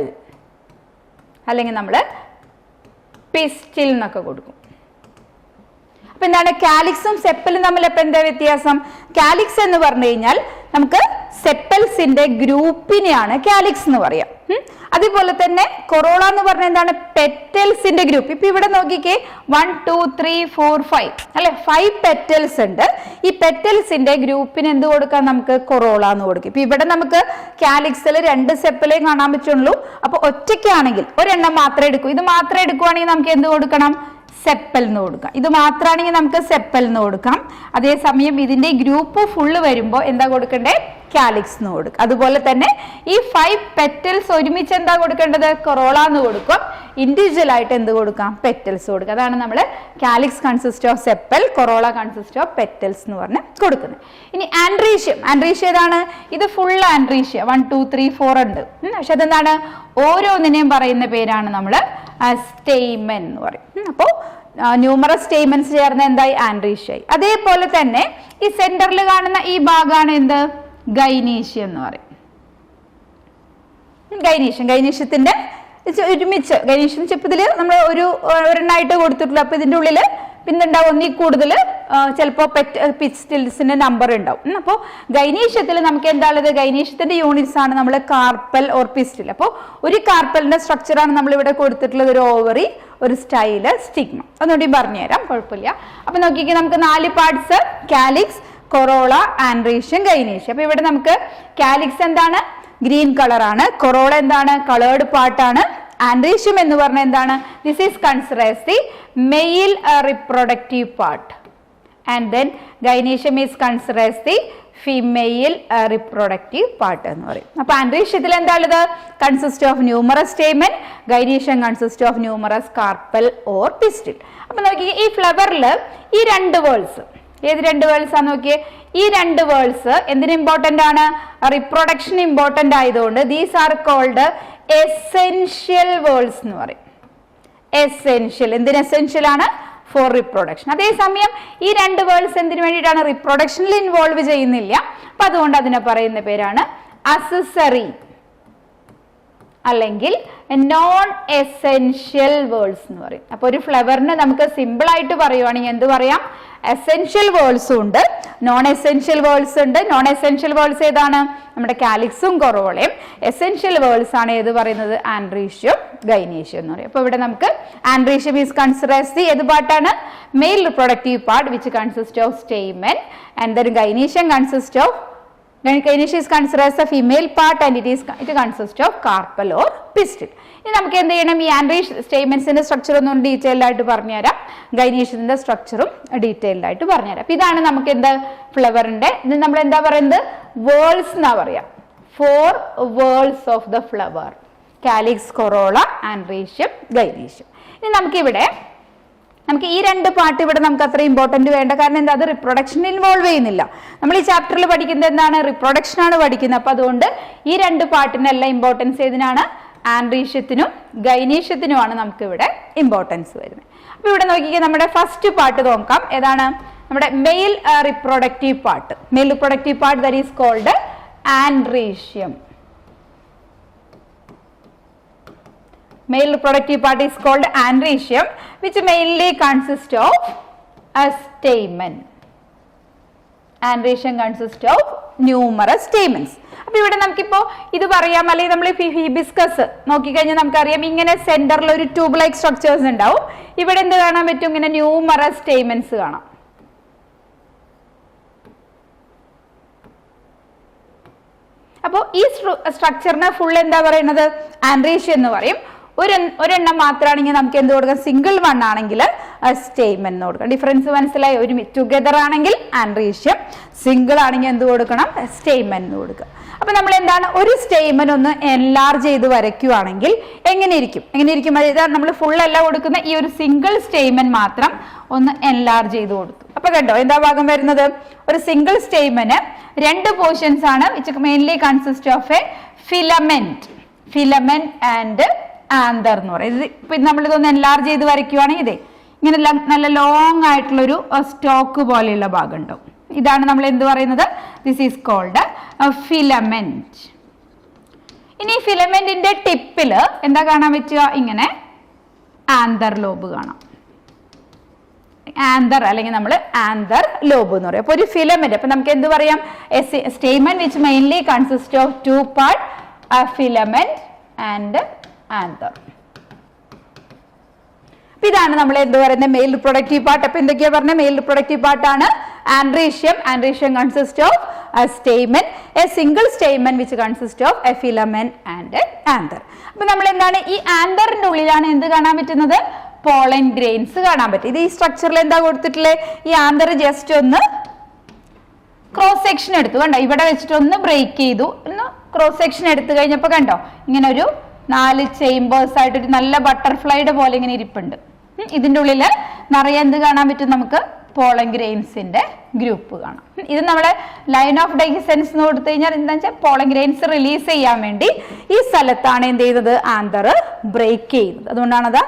[SPEAKER 1] അല്ലെങ്കിൽ നമ്മൾ പിസ്റ്റിൽ എന്നൊക്കെ കൊടുക്കും. അപ്പൊ എന്താണ് കാലിക്സും സെപ്പലും തമ്മിൽ ഇപ്പൊ എന്താ വ്യത്യാസം, കാലിക്സ് എന്ന് പറഞ്ഞു കഴിഞ്ഞാൽ നമുക്ക് സെപ്പൽസിന്റെ ഗ്രൂപ്പിനെയാണ് കാലിക്സ് എന്ന് പറയാം. അതുപോലെ തന്നെ കൊറോള എന്ന് പറഞ്ഞാൽ എന്താണ്, പെറ്റൽസിന്റെ ഗ്രൂപ്പ്. ഇപ്പൊ ഇവിടെ നോക്കിക്കേ, 1 2 3 4 5 അല്ലെ, 5 പെറ്റൽസ് ഉണ്ട്. ഈ പെറ്റൽസിന്റെ ഗ്രൂപ്പിന് എന്ത് കൊടുക്കാം, നമുക്ക് കൊറോള എന്ന് കൊടുക്കും. ഇപ്പൊ ഇവിടെ നമുക്ക് കാലിക്സിൽ 2 സെപ്പലേ കാണാൻ പറ്റുള്ളൂ. അപ്പൊ ഒറ്റയ്ക്കാണെങ്കിൽ ഒരെണ്ണം മാത്രമേ എടുക്കൂ. ഇത് മാത്രമേ എടുക്കുവാണെങ്കിൽ നമുക്ക് എന്ത് കൊടുക്കണം, സെപ്പൽ എന്ന് കൊടുക്കാം. ഇത് മാത്രമാണെങ്കിൽ നമുക്ക് സെപ്പൽ എന്ന് കൊടുക്കാം. അതേസമയം ഇതിന്റെ ഗ്രൂപ്പ് ഫുള്ള് വരുമ്പോൾ എന്താ കൊടുക്കണ്ടേ, കാലിക്സ് എന്ന് കൊടുക്കും. അതുപോലെ തന്നെ ഈ 5 പെറ്റൽസ് ഒരുമിച്ച് എന്താ കൊടുക്കേണ്ടത്, കൊറോള എന്ന് കൊടുക്കും. ഇൻഡിവിജ്വൽ ആയിട്ട് എന്ത് കൊടുക്കാം, പെറ്റൽസ് കൊടുക്കുക. അതാണ് നമ്മൾ calyx consist of sepal, corolla consist of petals എന്ന് പറഞ്ഞ് കൊടുക്കുന്നത്. ഇനി ആൻഡ്രീഷ്യം, ആൻഡ്രീഷ്യം ഏതാണ്, ഇത് ഫുൾ ആൻഡ്രീഷ്യ 1 2 3 4 ഉണ്ട്. പക്ഷെ അതെന്താണ്, ഓരോന്നിനെയും പറയുന്ന പേരാണ് നമ്മൾ സ്റ്റേമൻ എന്ന് പറയും. അപ്പോ ന്യൂമറസ് സ്റ്റേമൻസ് ചേർന്ന് എന്തായി, ആൻഡ്രീഷ്യായി. അതേപോലെ തന്നെ ഈ സെന്ററിൽ കാണുന്ന ഈ ഭാഗമാണ് എന്ത്, ഗൈനീഷ്യം എന്ന് പറയും. ഗൈനീഷ്യത്തിന്റെ ഒരുമിച്ച് ഗൈനീഷ്യം ചെപ്പതില് നമ്മൾ ഒരെണ്ണായിട്ട് കൊടുത്തിട്ടുള്ളൂ. അപ്പൊ ഇതിന്റെ ഉള്ളില് പിന്നുണ്ടാവും ഒന്നിൽ കൂടുതൽ ചിലപ്പോൾ പിസ്റ്റൽസിന്റെ നമ്പർ ഉണ്ടാവും. അപ്പോൾ ഗൈനീഷ്യത്തിൽ നമുക്ക് എന്താ ഉള്ളത്, ഗൈനീഷ്യത്തിന്റെ യൂണിറ്റ്സ് ആണ് നമ്മൾ കാർപ്പൽ ഓർ പിസ്റ്റൽ. അപ്പോൾ ഒരു കാർപ്പലിന്റെ സ്ട്രക്ചറാണ് നമ്മൾ ഇവിടെ കൊടുത്തിട്ടുള്ളത്, ഒരു ഓവറി, ഒരു സ്റ്റൈല്, സ്റ്റിഗ്മ. ഒന്നുകൂടി പറഞ്ഞുതരാം, കുഴപ്പമില്ല. അപ്പൊ നോക്കിക്കേ, നമുക്ക് 4 parts, calyx, corolla, androecium, gynoecium. അപ്പൊ ഇവിടെ നമുക്ക് കാലിക്സ് എന്താണ്, ഗ്രീൻ കളർ ആണ്. കൊറോള എന്താണ്, കളേർഡ് പാർട്ടാണ്. ആൻഡ്രീഷ്യം എന്ന് പറഞ്ഞാൽ എന്താണ്, this is considered as the mail reproductive part, and then gynoecium is considered as the female reproductive part എന്ന് പറയും. അപ്പൊ ആൻഡ്രീഷ്യത്തിൽ എന്താ ഉള്ളത്, consist of numerous stamen, gynoecium consist of numerous carpal or pistil. അപ്പൊ നോക്കി, ഈ ഫ്ലവറിൽ ഈ 2 വേൾഡ്സ്, ഏത് 2 വേൾഡ്സ് ആണെന്ന് നോക്കിയേ, ഈ 2 വേൾഡ്സ് എന്തിന് ഇമ്പോർട്ടന്റ് ആണ്, റിപ്രൊഡക്ഷൻ ഇമ്പോർട്ടന്റ് ആയതുകൊണ്ട് these are called essential whorls എന്ന് പറയും. എസെൻഷ്യൽ, എന്തിന് എസെൻഷ്യൽ ആണ്, ഫോർ റിപ്രൊഡക്ഷൻ. അതേസമയം ഈ 2 വേൾഡ്സ് എന്തിനു വേണ്ടിയിട്ടാണ്, റിപ്രൊഡക്ഷനിൽ ഇൻവോൾവ് ചെയ്യുന്നില്ല. അപ്പൊ അതുകൊണ്ട് അതിനെ പറയുന്ന പേരാണ് അക്സസറി അല്ലെങ്കിൽ നോൺ എസെൻഷ്യൽ വേൾഡ്സ് എന്ന് പറയും. അപ്പൊ ഒരു ഫ്ലവറിന് നമുക്ക് സിമ്പിൾ ആയിട്ട് പറയുവാണെങ്കിൽ എന്ത് പറയാം, എസെൻഷ്യൽ വേൾഡ്സും ഉണ്ട്, നോൺ എസെൻഷ്യൽ വേൾഡ്സ് ഉണ്ട്. നോൺ എസെൻഷ്യൽ വേൾഡ്സ് ഏതാണ്, നമ്മുടെ കാലിക്സും കൊറോളയും. എസെൻഷ്യൽ വേൾഡ്സ് ആണ് ഏത് പറയുന്നത്, ആൻഡ്രീഷ്യം, ഗൈനീഷ്യം എന്ന് പറയും. അപ്പൊ ഇവിടെ നമുക്ക് androecium is considered as the ഏത് പാർട്ടാണ്, mail reproductive part which consist of stamen, and then gynoecium consist of Gynecium is considered as a female part and it consists of carpel or pistil. ഇനി നമുക്ക് എന്ത് ചെയ്യണം, ഈ androecium സ്റ്റേമെന്റ്സിന്റെ structure ഒന്നും detailed ആയിട്ട് പറഞ്ഞുതരാം, ഗൈനീഷ്യത്തിന്റെ സ്ട്രക്ചറും ഡീറ്റെയിൽഡ് ആയിട്ട് പറഞ്ഞുതരാം. അപ്പൊ ഇതാണ് നമുക്ക് എന്ത് ഫ്ലവറിന്റെ, ഇത് നമ്മൾ എന്താ പറയുന്നത്, വേൾഡ്സ് എന്നാ പറയാം. 4 whorls of the flower, calyx, corolla, androecium, gynoecium. ഇനി നമുക്ക് ഈ 2 പാർട്ട് ഇവിടെ നമുക്ക് അത്ര ഇമ്പോർട്ടന്റ് വേണ്ട, കാരണം എന്താ, അത് റിപ്രൊഡക്ഷനിൽ ഇൻവോൾവ് ചെയ്യുന്നില്ല. നമ്മൾ ഈ ചാപ്റ്ററിൽ പഠിക്കുന്നത് എന്താണ്, റിപ്രൊഡക്ഷൻ ആണ് പഠിക്കുന്നത്. അപ്പൊ അതുകൊണ്ട് ഈ 2 പാർട്ടിനെല്ലാം ഇമ്പോർട്ടൻസ് ഏതിനാണ്, ആൻഡ്രീഷ്യത്തിനും ഗൈനീഷ്യത്തിനുമാണ് നമുക്ക് ഇവിടെ ഇമ്പോർട്ടൻസ് വരുന്നത്. അപ്പൊ ഇവിടെ നോക്കിക്കേ, നമ്മുടെ ഫസ്റ്റ് പാർട്ട് നോക്കാം, ഏതാണ്, നമ്മുടെ male reproductive part. Male reproductive part that is called androecium. Male reproductive part is called andrecium, which mainly consists of a stamen. Andrecium consists of numerous stamens. അപ്പൊ ഇവിടെ നമുക്കിപ്പോ ഇത് പറയാം, അല്ലെങ്കിൽ നമ്മൾ ഹിബിസ്കസ് നോക്കിക്കഴിഞ്ഞാൽ നമുക്കറിയാം ഇങ്ങനെ സെന്ററിൽ ഒരു ട്യൂബ് ലൈക്ക് സ്ട്രക്ചേഴ്സ് ഉണ്ടാവും. ഇവിടെ എന്ത് കാണാൻ പറ്റും? ഇങ്ങനെ ന്യൂമറസ് സ്റ്റേമെൻസ് കാണാം. അപ്പോൾ ഈ സ്ട്രക്ചറിനെ ഫുൾ എന്താ പറയുന്നത്? ആൻഡ്രീഷ്യ എന്ന് പറയും. ഒരെണ്ണം മാത്രമാണെങ്കിൽ നമുക്ക് എന്ത് കൊടുക്കാം? സിംഗിൾ വൺ ആണെങ്കിൽ സ്റ്റേമൻ എന്ന് കൊടുക്കാം. ഡിഫറൻസ് മനസ്സിലായി? ഒരു ടുഗദർ ആണെങ്കിൽ ആൻഡ്രീഷ്യം, സിംഗിൾ ആണെങ്കിൽ എന്ത് കൊടുക്കണം? സ്റ്റേമൻ എന്ന് കൊടുക്കുക. അപ്പൊ നമ്മൾ എന്താണ് ഒരു സ്റ്റേമൻ ഒന്ന് എൻലാർജ് ചെയ്ത് വരയ്ക്കുവാണെങ്കിൽ എങ്ങനെ ഇരിക്കും? അതായത് നമ്മൾ ഫുൾ അല്ല കൊടുക്കുന്ന, ഈ ഒരു സിംഗിൾ സ്റ്റേമൻ മാത്രം ഒന്ന് എൻലാർജ് ചെയ്ത് കൊടുത്തു. അപ്പൊ കണ്ടോ എന്താ ഭാഗം വരുന്നത്? ഒരു സിംഗിൾ സ്റ്റേമന് 2 പോർഷൻസ് ആണ്, which mainly consist of A filament and anther എന്ന് പറയും. ഇപ്പൊ നമ്മളിതൊന്ന് എൻലാർജ് ചെയ്ത് വരയ്ക്കുവാണെങ്കിൽ ഇതേ ഇങ്ങനെ നല്ല ലോങ് ആയിട്ടുള്ളൊരു സ്റ്റോക്ക് പോലെയുള്ള ഭാഗം ഉണ്ടാവും. ഇതാണ് നമ്മൾ എന്ത് പറയുന്നത്? This is called filament. ഇനി ഫിലമെന്റിന്റെ ടിപ്പില് എന്താ കാണാൻ പറ്റുക? ഇങ്ങനെ ആന്തർ ലോബ് കാണാം. ആന്തർ അല്ലെങ്കിൽ നമ്മൾ ആന്തർ ലോബ് എന്ന് പറയും. അപ്പൊ ഒരു ഫിലമെന്റ്, അപ്പൊ നമുക്ക് എന്ത് പറയാം? Stamen which mainly consist of 2 part, filament and anther. ഇതാണ് നമ്മൾ എന്ത് പറയുന്നത്? Mail reproductive part. അപ്പൊ എന്തൊക്കെയാ പറഞ്ഞ? മെയിൽ റിപ്രൊഡക്റ്റീവ് പാർട്ടാണ് androecium. Androecium consist of stamen, A single stamen which consist of A filament and anther. അപ്പൊ നമ്മൾ എന്താണ് ഈ ആന്തറിന്റെ ഉള്ളിലാണ് എന്ത് കാണാൻ പറ്റുന്നത്? പോളൻ ഗ്രെയിൻസ് കാണാൻ പറ്റും. ഇത് ഈ സ്ട്രക്ചറിൽ എന്താ കൊടുത്തിട്ടുള്ളത്? ഈ ആന്തർ ജസ്റ്റ് ഒന്ന് ക്രോസ് സെക്ഷൻ എടുത്തു, കണ്ടോ? ഇവിടെ വെച്ചിട്ട് ഒന്ന് ബ്രേക്ക് ചെയ്തു, ഒന്ന് ക്രോസ് സെക്ഷൻ എടുത്തു കഴിഞ്ഞപ്പോ കണ്ടോ ഇങ്ങനെ ഒരു 4 ചേമ്പേഴ്സ് ആയിട്ട് ഒരു നല്ല ബട്ടർഫ്ലൈയുടെ പോലെ ഇങ്ങനെ ഇരിപ്പുണ്ട്. ഇതിന്റെ ഉള്ളില് നിറയെ എന്ത് കാണാൻ പറ്റും? നമുക്ക് പോളൻ ഗ്രെയിൻസിന്റെ ഗ്രൂപ്പ് കാണാം. ഇത് നമ്മുടെ ലൈൻ ഓഫ് ഡെഹിസെൻസ് എന്ന് കൊടുത്തു കഴിഞ്ഞാൽ എന്താ വെച്ചാൽ പോളൻ ഗ്രെയിൻസ് റിലീസ് ചെയ്യാൻ വേണ്ടി ഈ സ്ഥലത്താണ് എന്ത് ചെയ്യുന്നത്? ആന്തർ ബ്രേക്ക് ചെയ്യുന്നത്. അതുകൊണ്ടാണ് അത്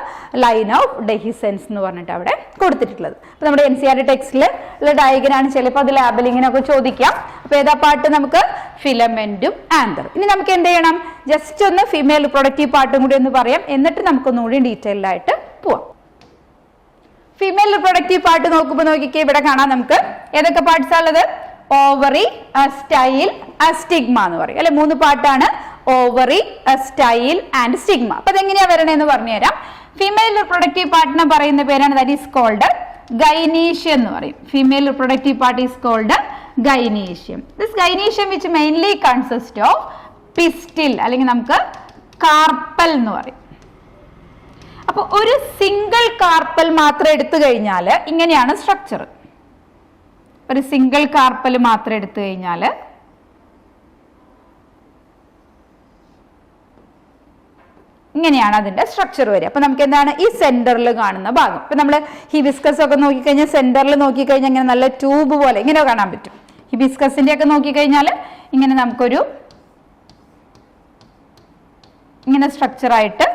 [SPEAKER 1] ലൈൻ ഓഫ് ഡെഹിസെൻസ് എന്ന് പറഞ്ഞിട്ട് അവിടെ കൊടുത്തിട്ടുള്ളത്. അപ്പൊ നമ്മുടെ NCERT ടെക്സ്റ്റിൽ ഉള്ള ഡയഗ്രാണ്, ചിലപ്പോൾ അത് ലാബിലിങ്ങിനൊക്കെ ചോദിക്കാം. അപ്പൊ ഏതാ പാർട്ട്? നമുക്ക് ഫിലമെന്റും ആന്തർ. ഇനി നമുക്ക് എന്ത് ചെയ്യണം? ജസ്റ്റ് ഒന്ന് ഫീമെയിൽ റിപ്രൊഡക്റ്റീവ് പാർട്ടും കൂടി ഒന്ന് പറയാം, എന്നിട്ട് നമുക്കൊന്നുകൂടി ഡീറ്റെയിൽഡ് ആയിട്ട് പോവാം. ഫീമെയിൽ റിപ്രൊഡക്റ്റീവ് പാർട്ട് നോക്കിക്കേ, ഇവിടെ കാണാം നമുക്ക് ഏതൊക്കെ പാർട്സ് ഉള്ളത്? ഓവറി, സ്റ്റൈൽ, സ്റ്റിഗ്മ എന്ന് പറയും അല്ലെ. 3 പാർട്ടാണ്: ഓവറി, സ്റ്റൈൽ ആൻഡ് സ്റ്റിഗ്മ. അപ്പൊ അതെങ്ങനെയാ വരണേന്ന് പറഞ്ഞുതരാം. ഫീമെയിൽ റിപ്രൊഡക്റ്റീവ് പാർട്ടിനെ പറയുന്ന പേരാണ് ദാറ്റ് ഈസ് കോൾഡ് ഗൈനീഷ്യം എന്ന് പറയും. Female reproductive part is called gynoecium. This gynoecium which mainly consist of pistil അല്ലെങ്കിൽ നമുക്ക് കാർപ്പൽ എന്ന് പറയും. അപ്പൊ ഒരു സിംഗിൾ കാർപ്പൽ മാത്രം എടുത്തു കഴിഞ്ഞാൽ ഇങ്ങനെയാണ് സ്ട്രക്ചർ. ഒരു സിംഗിൾ കാർപ്പൽ മാത്രം എടുത്തു കഴിഞ്ഞാൽ ഇങ്ങനെയാണ് അതിന്റെ സ്ട്രക്ചർ വരിക. അപ്പൊ നമുക്ക് എന്താണ് ഈ സെന്ററിൽ കാണുന്ന ഭാഗം? ഇപ്പൊ നമ്മൾ ഹിബിസ്കസ് ഒക്കെ നോക്കിക്കഴിഞ്ഞാൽ സെന്ററിൽ നോക്കിക്കഴിഞ്ഞാൽ ഇങ്ങനെ നല്ല ട്യൂബ് പോലെ ഇങ്ങനെ കാണാൻ പറ്റും. ഹിബിസ്കസിന്റെ ഒക്കെ നോക്കിക്കഴിഞ്ഞാൽ ഇങ്ങനെ നമുക്കൊരു ഇങ്ങനെ സ്ട്രക്ചർ ആയിട്ട്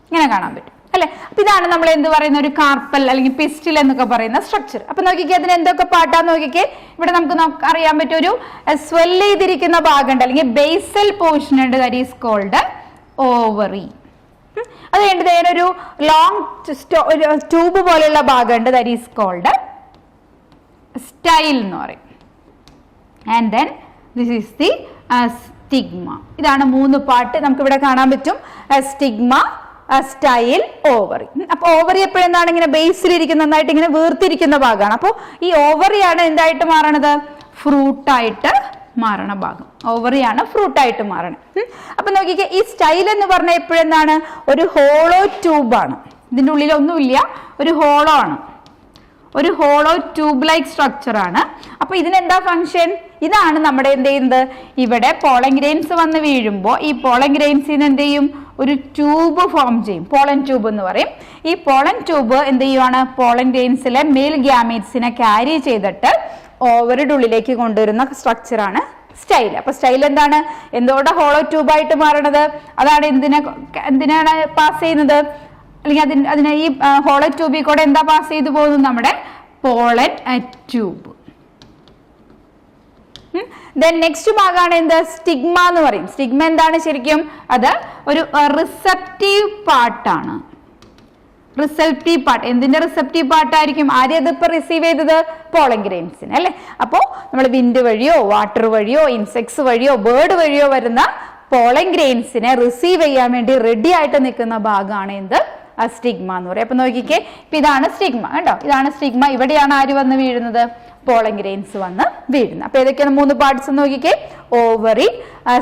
[SPEAKER 1] ഇങ്ങനെ കാണാൻ പറ്റും അല്ലെ. അപ്പൊ ഇതാണ് നമ്മൾ എന്ത് പറയുന്ന ഒരു കാർപ്പൽ അല്ലെങ്കിൽ പിസ്റ്റിൽ എന്നൊക്കെ പറയുന്ന സ്ട്രക്ചർ. അപ്പൊ നോക്കിക്കേ അതിന് എന്തൊക്കെ പാട്ടാന്ന് നോക്കിക്കേ. ഇവിടെ നമുക്ക് അറിയാൻ പറ്റും ഒരു സ്വെൽ ചെയ്തിരിക്കുന്ന ഭാഗമുണ്ട് അല്ലെങ്കിൽ ബേസൽ പോർഷൻ ഉണ്ട്, ദാറ്റ് ഈസ് കോൾഡ് ഓവറി. അത് കഴിഞ്ഞിട്ട് നേരെ ഒരു ലോങ് ട്യൂബ് പോലെയുള്ള ഭാഗമുണ്ട്, ദാറ്റ് ഈസ് കോൾഡ് സ്റ്റൈൽ എന്ന് പറയും. And then this is the stigma. ഇതാണ് 3 പാർട്ട് നമുക്ക് ഇവിടെ കാണാൻ പറ്റും: സ്റ്റിഗ്മ, സ്റ്റൈൽ, ഓവറി. അപ്പൊ ഓവറി എപ്പോഴെന്താണ് ഇങ്ങനെ ബേസിലിരിക്കുന്ന നന്നായിട്ട് ഇങ്ങനെ വീർത്തിരിക്കുന്ന ഭാഗമാണ്. അപ്പോൾ ഈ ഓവറിയാണ് എന്തായിട്ട് മാറണത്? ഫ്രൂട്ടായിട്ട് മാറണ ഭാഗം. ഓവറിയാണ് ഫ്രൂട്ടായിട്ട് മാറണം. അപ്പൊ നോക്കിക്കേ, ഈ സ്റ്റൈൽ എന്ന് പറഞ്ഞാൽ എപ്പോഴെന്താണ്? ഒരു ഹോളോ ട്യൂബാണ്. ഇതിൻ്റെ ഉള്ളിലൊന്നുമില്ല, ഒരു ഹോളോ ആണ്, ഒരു ഹോളോ ട്യൂബ് ലൈക്ക് സ്ട്രക്ചർ ആണ്. അപ്പൊ ഇതിനെന്താ ഫംഗ്ഷൻ? ഇതാണ് നമ്മുടെ എന്ത് ചെയ്യുന്നത്? ഇവിടെ പോളൻ ഗ്രെയിൻസ് വന്ന് വീഴുമ്പോൾ ഈ പോളൻ ഗ്രെയിൻസിന് എന്ത് ചെയ്യും? ഒരു ട്യൂബ് ഫോം ചെയ്യും, പോളൻ ട്യൂബ് എന്ന് പറയും. ഈ പോളൻ ട്യൂബ് എന്ത് ചെയ്യുവാണ്? പോളൻ ഗ്രെയിൻസിലെ മെയിൽ ഗ്യാമീറ്റ്സിനെ ക്യാരി ചെയ്തിട്ട് ഓവറിയുടെ ഉള്ളിലേക്ക് കൊണ്ടുവരുന്ന സ്ട്രക്ചറാണ് സ്റ്റൈൽ. അപ്പൊ സ്റ്റൈൽ എന്താണ്? എന്തോടെ ഹോളോ ട്യൂബായിട്ട് മാറണത്? അതാണ് എന്തിനാണ് പാസ് ചെയ്യുന്നത്? അല്ലെങ്കിൽ അതിനെ ഈ ഹോളോ ട്യൂബിൽ കൂടെ എന്താ പാസ് ചെയ്തു പോകുന്നത്? നമ്മുടെ പോളൻ ട്യൂബ്. ദെൻ നെക്സ്റ്റ് ഭാഗമാണ് എന്ത്? സ്റ്റിഗ്മ എന്ന് പറയും. സ്റ്റിഗ്മ എന്താണ് ശരിക്കും? അത് ഒരു റിസപ്റ്റീവ് പാർട്ടാണ്. Receptive part. എന്തിന്റെ റിസപ്റ്റീവ് പാർട്ടായിരിക്കും? ആരെയത് ഇപ്പൊ റിസീവ് ചെയ്തത്? പോളൻ ഗ്രെയിൻസിന് അല്ലെ. അപ്പോ നമ്മൾ വിൻഡ് വഴിയോ വാട്ടർ വഴിയോ ഇൻസെക്ട്സ് വഴിയോ ബേർഡ് വഴിയോ വരുന്ന പോളൻ ഗ്രെയിൻസിനെ റിസീവ് ചെയ്യാൻ വേണ്ടി റെഡി ആയിട്ട് നിൽക്കുന്ന ഭാഗമാണ് എന്ത്? സ്റ്റിഗ്മ എന്ന് പറയും. അപ്പൊ നോക്കിക്കേ, ഇപ്പൊ ഇതാണ് സ്റ്റിഗ്മ കേട്ടോ, ഇതാണ് സ്റ്റിഗ്മ. ഇവിടെയാണ് ആര് വന്ന് വീഴുന്നത്? പോളൻ ഗ്രെയിൻസ് വന്ന് വീഴുന്നത്. അപ്പൊ ഏതൊക്കെയാണ് 3 പാർട്സ് നോക്കിക്കേ? Ovary,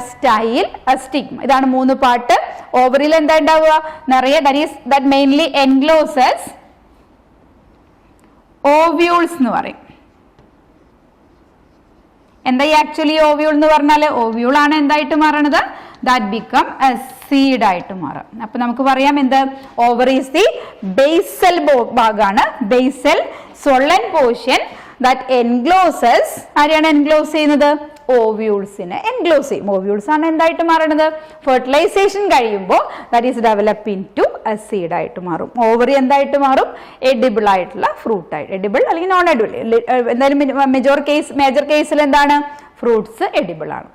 [SPEAKER 1] style, stigma. ഇതാണ് 3 പാർട്ട്. ഓവറിയിൽ എന്താ ഉണ്ടാവുക? നിറയെ ദാറ്റ് മെയിൻലി എൻഗ്ലോസസ് ഓവ്യൂൾസ് എന്ന് പറയും. എന്താ ഈ ആക്ച്വലി ഓവ്യൂൾ എന്ന് പറഞ്ഞാല്? ഓവ്യൂൾ ആണ് എന്തായിട്ട് മാറണത്? ദാറ്റ് ബിക്കം സീഡ് ആയിട്ട് മാറാം. അപ്പൊ നമുക്ക് പറയാം എന്ത്? ഓവറി ഈസ് ദി ബേസൽ ഭാഗമാണ്, basal swollen portion that encloses. ആരെയാണ് എൻഗ്ലോസ് ചെയ്യുന്നത്? ഓവ്യൂൾസിനെ എൻഗ്ലോസ് ചെയ്യും. ഓവ്യൂൾസ് ആണ് എന്തായിട്ട് മാറണത്? ഫെർട്ടിലൈസേഷൻ കഴിയുമ്പോൾ that is develop into seed ആയിട്ട് മാറും. ഓവറി എന്തായിട്ട് മാറും? എഡിബിൾ ആയിട്ടുള്ള ഫ്രൂട്ട് ആയിട്ട്. എഡിബിൾ അല്ലെങ്കിൽ നോൺ എഡിബിൾ, എന്തായാലും മേജർ കേസിൽ എന്താണ്? ഫ്രൂട്ട്സ് എഡിബിൾ ആണ്.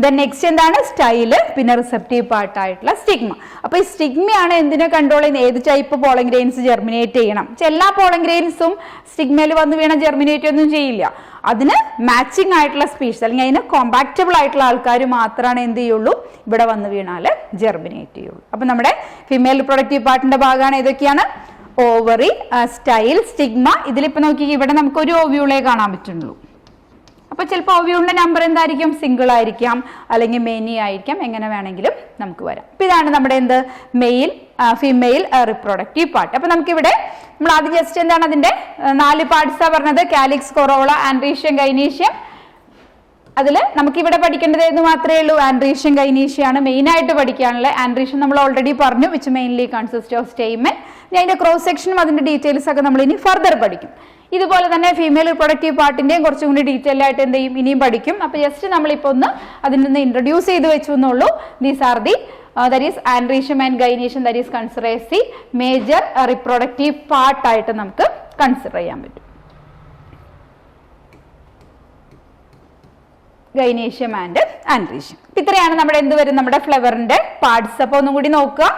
[SPEAKER 1] ദെൻ നെക്സ്റ്റ് എന്താണ്? സ്റ്റൈല്, പിന്നെ റിസപ്റ്റീവ് പാർട്ട് ആയിട്ടുള്ള സ്റ്റിഗ്മ. അപ്പൊ ഈ സ്റ്റിഗ്മയാണ് എന്തിനെ കൺട്രോൾ ചെയ്യുന്നത്? ഏത് ടൈപ്പ് പോളൻ ഗ്രെയിൻസ് ജെർമിനേറ്റ് ചെയ്യണം? എല്ലാ പോളൻ ഗ്രെയിൻസും സ്റ്റിഗ്മയിൽ വന്ന് വീണ ജെർമിനേറ്റ് ഒന്നും ചെയ്യില്ല. അതിന് മാച്ചിങ് ആയിട്ടുള്ള സ്പീഷീസ് അല്ലെങ്കിൽ അതിന് കോമ്പാക്റ്റബിൾ ആയിട്ടുള്ള ആൾക്കാർ മാത്രമാണ് എന്ത് ചെയ്യുള്ളൂ? ഇവിടെ വന്ന് വീണാൽ ജെർമിനേറ്റ് ചെയ്യുള്ളൂ. അപ്പൊ നമ്മുടെ ഫീമെയിൽ റിപ്രൊഡക്റ്റീവ് പാർട്ടിന്റെ ഭാഗമാണ് ഏതൊക്കെയാണ്? Ovary, style, stigma. ഇതിലിപ്പോ നോക്കി ഇവിടെ നമുക്ക് ഒരു ഓവ്യൂളേ കാണാൻ പറ്റുള്ളൂ. അപ്പൊ ചിലപ്പോൾ ഓവ്യൂളിന്റെ നമ്പർ എന്തായിരിക്കും? സിംഗിൾ ആയിരിക്കാം, അല്ലെങ്കിൽ മെനി ആയിരിക്കാം, എങ്ങനെ വേണമെങ്കിലും നമുക്ക് വരാം. അപ്പൊ ഇതാണ് നമ്മുടെ എന്ത്? Female reproductive part. അപ്പൊ നമുക്കിവിടെ നമ്മൾ ആദ്യം ജസ്റ്റ് എന്താണ് അതിന്റെ 4 പാർട്സാ പറഞ്ഞത്? Calyx, corolla, androecium, gynoecium. അതിൽ നമുക്കിവിടെ പഠിക്കേണ്ടത് എന്ന് മാത്രമേ ഉള്ളൂ? ആൻഡ്രീഷ്യം, ഗൈനീഷ്യാണ് മെയിൻ ആയിട്ട് പഠിക്കാനുള്ളത്. ആൻഡ്രീഷ്യം നമ്മൾ ഓൾറെഡി പറഞ്ഞു, which mainly consist of stamen. അതിന്റെ ക്രോസ് സെക്ഷനും അതിന്റെ ഡീറ്റെയിൽസ് ഒക്കെ നമ്മൾ ഇനി ഫർദർ പഠിക്കും. ഇതുപോലെ തന്നെ ഫീമെയിൽ റിപ്രൊഡക്റ്റീവ് പാർട്ടിന്റെയും കുറച്ചും കൂടി ഡീറ്റെയിൽ ആയിട്ട് എന്ത് ചെയ്യും? ഇനിയും പഠിക്കും. അപ്പൊ ജസ്റ്റ് നമ്മളിപ്പോ ഒന്ന് അതിൽ നിന്ന് ഇൻട്രൊഡ്യൂസ് ചെയ്ത് വെച്ചു എന്നുള്ളൂ. These are the that is andrecium and gynecium, that is consider as the major reproductive part ആയിട്ട് നമുക്ക് കൺസിഡർ ചെയ്യാൻ പറ്റും. Gynoecium and androecium. ഇത്രയാണ് നമ്മുടെ എന്ത് വരും? നമ്മുടെ ഫ്ലവറിന്റെ പാർട്സ്. അപ്പൊ ഒന്നും കൂടി നോക്കുക.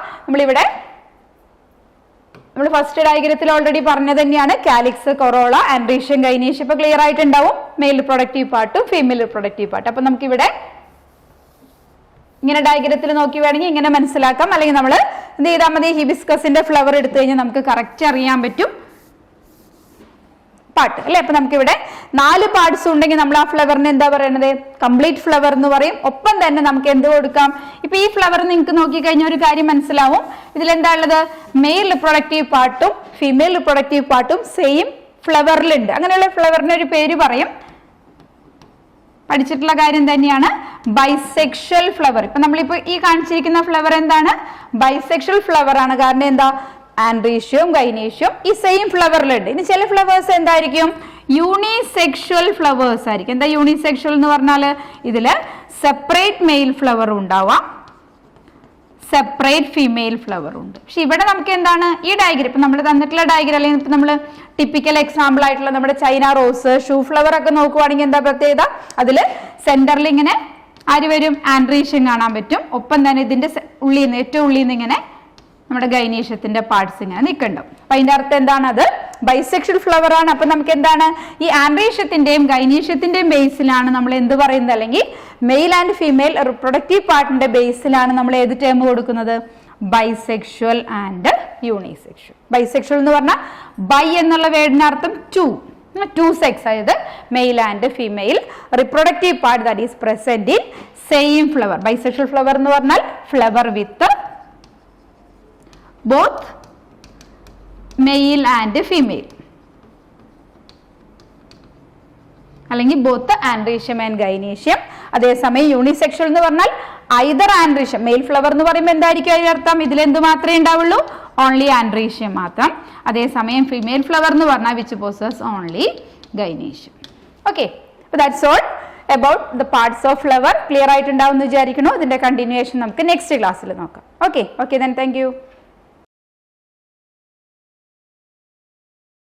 [SPEAKER 1] നമ്മൾ ഫസ്റ്റ് ഡയഗ്രത്തിൽ ഓൾറെഡി പറഞ്ഞത് തന്നെയാണ്. Calyx, corolla, androecium, gynoecium. ഇപ്പൊ ക്ലിയർ ആയിട്ടുണ്ടാവും മെയിൽ റിപ്രൊഡക്റ്റീവ് പാർട്ടും ഫീമെയിൽ റിപ്രൊഡക്റ്റീവ് പാർട്ട്. അപ്പൊ നമുക്കിവിടെ ഇങ്ങനെ ഡയഗ്രത്തിൽ നോക്കി വേണമെങ്കിൽ ഇങ്ങനെ മനസ്സിലാക്കാം. അല്ലെങ്കിൽ നമ്മൾ എന്ത് ചെയ്താൽ മതി? ഹിബിസ്കസിന്റെ ഫ്ലവർ എടുത്തു കഴിഞ്ഞാൽ നമുക്ക് കറക്റ്റ് അറിയാൻ പറ്റും പാർട്ട് അല്ലെ. അപ്പൊ നമുക്കിവിടെ 4 പാർട്സ് ഉണ്ടെങ്കിൽ നമ്മൾ ആ ഫ്ലവറിന് എന്താ പറയുന്നത്? കംപ്ലീറ്റ് ഫ്ലവർ എന്ന് പറയും. ഒപ്പം തന്നെ നമുക്ക് എന്ത് കൊടുക്കാം? ഇപ്പൊ ഈ ഫ്ലവർ നിങ്ങൾക്ക് നോക്കിക്കഴിഞ്ഞാൽ ഒരു കാര്യം മനസ്സിലാവും. ഇതിലെന്താ ഉള്ളത്? മെയിൽ റിപ്രൊഡക്റ്റീവ് പാർട്ടും ഫീമെയിൽ റിപ്രൊഡക്റ്റീവ് പാർട്ടും സെയിം ഫ്ലവറിലുണ്ട്. അങ്ങനെയുള്ള ഫ്ലവറിന് ഒരു പേര് പറയും. പഠിച്ചിട്ടുള്ള കാര്യം തന്നെയാണ് ബൈസെക്ഷൽ ഫ്ലവർ. ഇപ്പൊ നമ്മളിപ്പോ ഈ കാണിച്ചിരിക്കുന്ന ഫ്ലവർ എന്താണ്? ബൈസെക്ഷൽ ഫ്ലവർ ആണ്. കാരണം എന്താ? ആൻഡ്രീഷ്യവും ഗൈനീഷ്യവും ഈ സെയിം ഫ്ലവറിലുണ്ട്. ഇനി ചില ഫ്ലവേഴ്സ് എന്തായിരിക്കും? യൂണിസെക്ഷൽ ഫ്ലവേഴ്സ് ആയിരിക്കും. എന്താ യൂണിസെക്ഷൽ എന്ന് പറഞ്ഞാല്? ഇതില് സെപ്പറേറ്റ് മെയിൽ ഫ്ലവർ ഉണ്ടാവാം, സെപ്പറേറ്റ് ഫീമെയിൽ ഫ്ലവർ ഉണ്ട്. പക്ഷെ ഇവിടെ നമുക്ക് എന്താണ്? ഈ ഡയഗ്രം ഇപ്പൊ നമ്മൾ തന്നിട്ടുള്ള ഡയഗ്രം അല്ലെങ്കിൽ ഇപ്പൊ നമ്മൾ ടിപ്പിക്കൽ എക്സാമ്പിൾ ആയിട്ടുള്ള നമ്മുടെ ചൈന റോസ്, ഷൂ ഫ്ലവർ ഒക്കെ നോക്കുവാണെങ്കിൽ എന്താ പ്രത്യേകത? അതില് സെന്ററിൽ ഇങ്ങനെ ആര് വരും? ആൻഡ്രീഷ്യം കാണാൻ പറ്റും. ഒപ്പം തന്നെ ഇതിന്റെ ഉള്ളിൽ നിന്ന് ഏറ്റവും ഉള്ളിൽ നിന്ന് ഇങ്ങനെ നമ്മുടെ ഗൈനീഷ്യത്തിന്റെ പാർട്സ് ഇങ്ങനെ നിൽക്കുന്നുണ്ടാവും. അപ്പൊ അതിന്റെ അർത്ഥം എന്താണ്? അത് ബൈസെക്ഷൽ ഫ്ലവർ ആണ്. അപ്പൊ നമുക്ക് എന്താണ്? ഈ ആൻഡ്രീഷ്യത്തിന്റെയും ഗൈനീഷ്യത്തിന്റെയും ബേസിലാണ് നമ്മൾ എന്ത് പറയുന്നത്? അല്ലെങ്കിൽ മെയിൽ ആൻഡ് ഫീമെയിൽ റിപ്രൊഡക്റ്റീവ് പാർട്ടിന്റെ ബേസിലാണ് നമ്മൾ ഏത് ടേം കൊടുക്കുന്നത്? Bisexual and unisexual. ബൈസെക്ഷൽ എന്ന് പറഞ്ഞാൽ ബൈ എന്നുള്ള വേർഡിന്റെ അർത്ഥം ടു സെക്സ്, അതായത് mail and female reproductive part that is present in same flower. Bisexual flower എന്ന് പറഞ്ഞാൽ flower with both male and female, അല്ലെങ്കിൽ ബോത്ത് ആൻഡ്രീഷ്യം ആൻഡ് ഗൈനീഷ്യം. അതേസമയം യൂണിസെക്ഷൽ എന്ന് പറഞ്ഞാൽ ഐദർ ആൻഡ്രീഷ്യം. മെയിൽ ഫ്ലവർ എന്ന് പറയുമ്പോൾ എന്തായിരിക്കും അതിനർത്ഥം? ഇതിലെന്ത് മാത്രമേ ഉണ്ടാവുള്ളൂ? ഓൺലി ആൻഡ്രീഷ്യം മാത്രം. അതേസമയം ഫീമെയിൽ ഫ്ലവർ എന്ന് പറഞ്ഞാൽ which poses only gynoecium. Okay, that's all about the parts of flower. Clear ആയിട്ടുണ്ടാവും എന്ന് വിചാരിക്കുന്നു. ഇതിന്റെ കണ്ടിന്യൂവേഷൻ നമുക്ക് നെക്സ്റ്റ് ക്ലാസ്സിൽ നോക്കാം. Okay, then thank you.